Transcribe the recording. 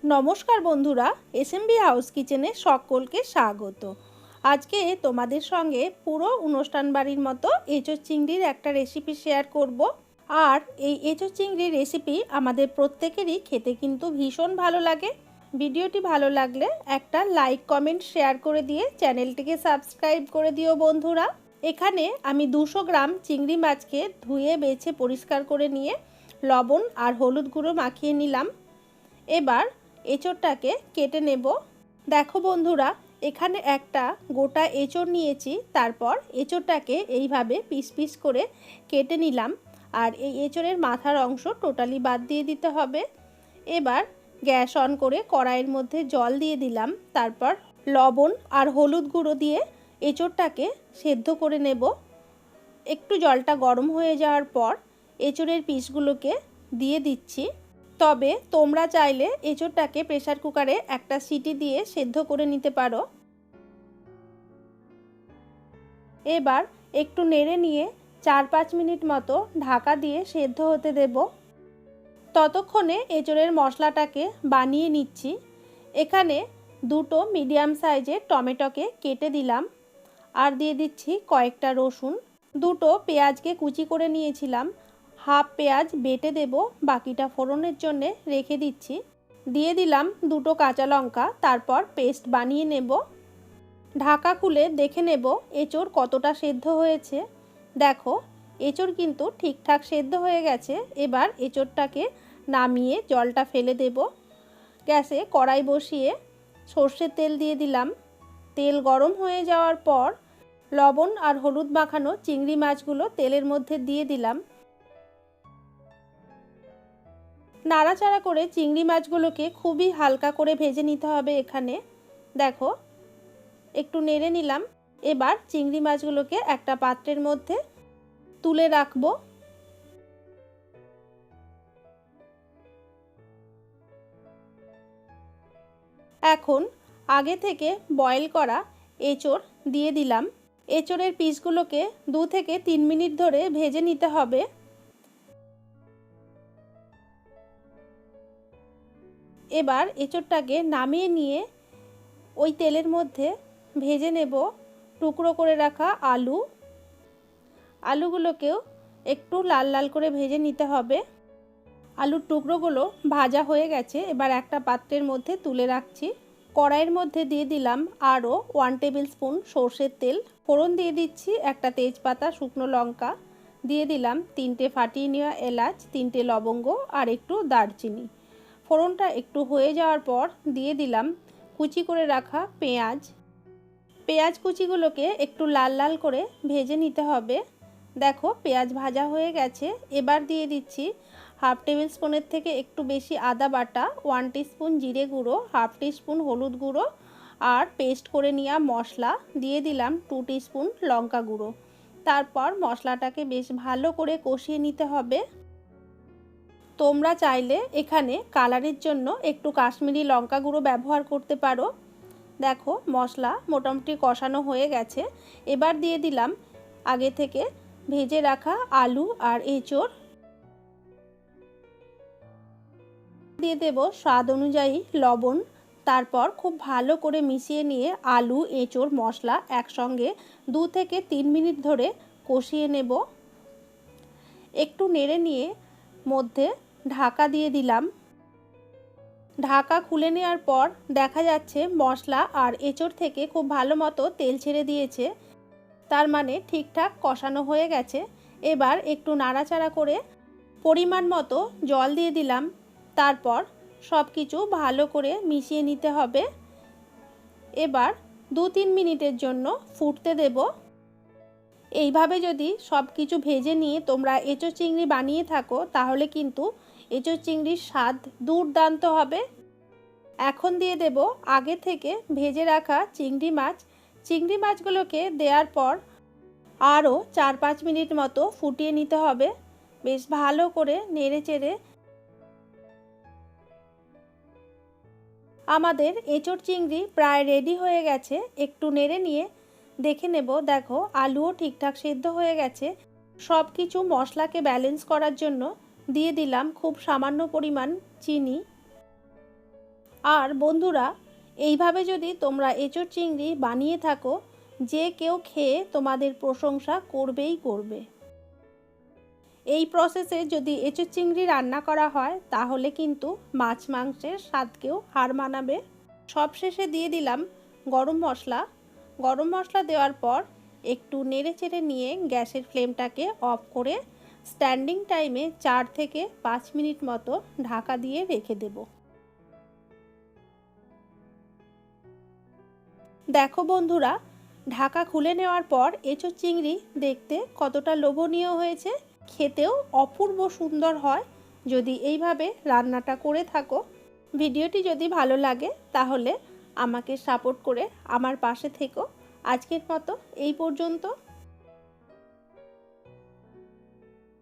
নমস্কার বন্ধুরা, SMB house কিচেনে সকলকে স্বাগত। আজকে তোমাদের সঙ্গে পুরো অনুষ্ঠান বাড়ির মতো এঁচোড় চিংড়ির একটা রেসিপি শেয়ার করব। আর এই এঁচোড় চিংড়ির রেসিপি আমাদের প্রত্যেকেরই খেতে কিন্তু ভীষণ ভালো লাগে। ভিডিওটি ভালো লাগলে একটা লাইক কমেন্ট শেয়ার করে দিয়ে চ্যানেলটিকে সাবস্ক্রাইব করে দিও বন্ধুরা। এখানে আমি 200 গ্রাম চিংড়ি মাছকে ধুয়ে বেছে পরিষ্কার করে নিয়ে লবণ আর হলুদ গুঁড়ো মাখিয়ে নিলাম। এবার এঁচোড়টাকে কেটে নেব। দেখো বন্ধুরা, এখানে একটা গোটা এঁচোড় নিয়েছি। তারপর এঁচোড়টাকে এইভাবে পিস পিস করে কেটে নিলাম। আর এই এঁচোড়ের মাথার অংশ টোটালি বাদ দিয়ে দিতে হবে। এবার গ্যাস অন করে কড়াইয়ের মধ্যে জল দিয়ে দিলাম। তারপর লবণ আর হলুদ গুঁড়ো দিয়ে এঁচোড়টাকে সেদ্ধ করে নেব। একটু জলটা গরম হয়ে যাওয়ার পর এঁচোড়ের পিসগুলোকে দিয়ে দিচ্ছি। তবে তোমরা চাইলে এঁচোড়টাকে প্রেসার কুকারে একটা সিটি দিয়ে সেদ্ধ করে নিতে পারো। এবার একটু নেড়ে নিয়ে 4-5 মিনিট মতো ঢাকা দিয়ে সেদ্ধ হতে দেব। ততক্ষণে এঁচোড়ের মশলাটাকে বানিয়ে নিচ্ছি। এখানে 2টো মিডিয়াম সাইজের টমেটোকে কেটে দিলাম। আর দিয়ে দিচ্ছি কয়েকটা রসুন। 2টো পেঁয়াজকে কুচি করে নিয়েছিলাম। হাফ পেঁয়াজ বেটে দেব, বাকিটা ফোড়নের জন্য রেখে দিচ্ছি। দিয়ে দিলাম 2টো কাঁচা লঙ্কা, তারপর পেস্ট বানিয়ে নেব। ঢাকা খুলে দেখে নেব এঁচোড় কতটা সেদ্ধ হয়েছে। দেখো, এঁচোড় কিন্তু ঠিকঠাক সেদ্ধ হয়ে গেছে। এবার এঁচোড়টাকে নামিয়ে জলটা ফেলে দেব। গ্যাসে কড়াই বসিয়ে সর্ষের তেল দিয়ে দিলাম। তেল গরম হয়ে যাওয়ার পর লবণ আর হলুদ মাখানো চিংড়ি মাছগুলো তেলের মধ্যে দিয়ে দিলাম। নাড়াচাড়া করে চিংড়ি মাছগুলোকে খুবই হালকা করে ভেজে নিতে হবে। এখানে দেখো, একটু নেড়ে নিলাম। এবার চিংড়ি মাছগুলোকে একটা পাত্রের মধ্যে তুলে রাখবো। এখন আগে থেকে বয়েল করা এঁচোড় দিয়ে দিলাম। এঁচোড়ের পিসগুলোকে 2 থেকে 3 মিনিট ধরে ভেজে নিতে হবে। এবার এঁচোড়টাকে নামিয়ে নিয়ে ওই তেলের মধ্যে ভেজে নেব টুকরো করে রাখা আলুগুলোকেও একটু লাল লাল করে ভেজে নিতে হবে। আলুর টুকরোগুলো ভাজা হয়ে গেছে। এবার একটা পাত্রের মধ্যে তুলে রাখছি। কড়াইয়ের মধ্যে দিয়ে দিলাম আরও 1 টেবিল স্পুন সর্ষের তেল। ফোড়ন দিয়ে দিচ্ছি একটা তেজপাতা, শুকনো লঙ্কা, দিয়ে দিলাম 3টে ফাটিয়ে নেওয়া এলাচ, 3টে লবঙ্গ আর একটু দারচিনি। ফোড়নটা একটু হয়ে যাওয়ার পর দিয়ে দিলাম কুচি করে রাখা পেঁয়াজ কুচিগুলোকে একটু লাল লাল করে ভেজে নিতে হবে। দেখো, পেঁয়াজ ভাজা হয়ে গেছে। এবার দিয়ে দিচ্ছি হাফ টেবিল স্পুনের থেকে একটু বেশি আদা বাটা, 1 টিস্পুন জিরে গুঁড়ো, হাফ টিস্পুন হলুদ গুঁড়ো আর পেস্ট করে নেওয়া মশলা, দিয়ে দিলাম 2 টিস্পুন লঙ্কা গুঁড়ো। তারপর মশলাটাকে বেশ ভালো করে কষিয়ে নিতে হবে। তোমরা চাইলে এখানে কালারের জন্য একটু কাশ্মীরি লঙ্কা গুঁড়ো ব্যবহার করতে পারো। দেখো, মশলা মোটামুটি কষানো হয়ে গেছে। এবার দিয়ে দিলাম আগে থেকে ভেজে রাখা আলু আর এঁচোড়। দিয়ে দেব স্বাদ অনুযায়ী লবণ। তারপর খুব ভালো করে মিশিয়ে নিয়ে আলু, এঁচোড়, মশলা একসঙ্গে 2 থেকে 3 মিনিট ধরে কষিয়ে নেব। একটু নেড়ে নিয়ে মধ্যে ঢাকা দিয়ে দিলাম। ঢাকা খুলে নেওয়ার পর দেখা যাচ্ছে মশলা আর এঁচোড় থেকে খুব ভালো মতো তেল ছেড়ে দিয়েছে। তার মানে ঠিকঠাক কষানো হয়ে গেছে। এবার একটু নাড়াচাড়া করে পরিমাণ মতো জল দিয়ে দিলাম। তারপর সব কিছু ভালো করে মিশিয়ে নিতে হবে। এবার 2-3 মিনিটের জন্য ফুটতে দেব। এইভাবে যদি সব কিছু ভেজে নিয়ে তোমরা এঁচোড় চিংড়ি বানিয়ে থাকো, তাহলে কিন্তু এঁচোড় চিংড়ির স্বাদ দুর্দান্ত হবে। এখন দিয়ে দেব আগে থেকে ভেজে রাখা চিংড়ি মাছগুলোকে দেওয়ার পর আরও 4-5 মিনিট মতো ফুটিয়ে নিতে হবে। বেশ ভালো করে নেড়ে চেড়ে আমাদের এঁচোড় চিংড়ি প্রায় রেডি হয়ে গেছে। একটু নেড়ে নিয়ে দেখে নেব। দেখো, আলুও ঠিকঠাক সেদ্ধ হয়ে গেছে। সব কিছু মশলাকে ব্যালেন্স করার জন্য দিয়ে দিলাম খুব সামান্য পরিমাণ চিনি। আর বন্ধুরা, এইভাবে যদি তোমরা এঁচোড় চিংড়ি বানিয়ে থাকো, যে কেউ খেয়ে তোমাদের প্রশংসা করবেই করবে। এই প্রসেসে যদি এঁচোড় চিংড়ি রান্না করা হয় তাহলে কিন্তু মাছ মাংসের স্বাদকেও হার মানাবে। সবশেষে দিয়ে দিলাম গরম মশলা। গরম মশলা দেওয়ার পর একটু নেড়ে চেড়ে নিয়ে গ্যাসের ফ্লেমটাকে অফ করে স্ট্যান্ডিং টাইমে 4 থেকে 5 মিনিট মতো ঢাকা দিয়ে রেখে দেব। দেখো বন্ধুরা, ঢাকা খুলে নেওয়ার পর এঁচোড় চিংড়ি দেখতে কতটা লোভনীয় হয়েছে, খেতেও অপূর্ব সুন্দর হয় যদি এইভাবে রান্নাটা করে থাকো। ভিডিওটি যদি ভালো লাগে তাহলে আমাকে সাপোর্ট করে আমার পাশে থেকো। আজকের মতো এই পর্যন্ত।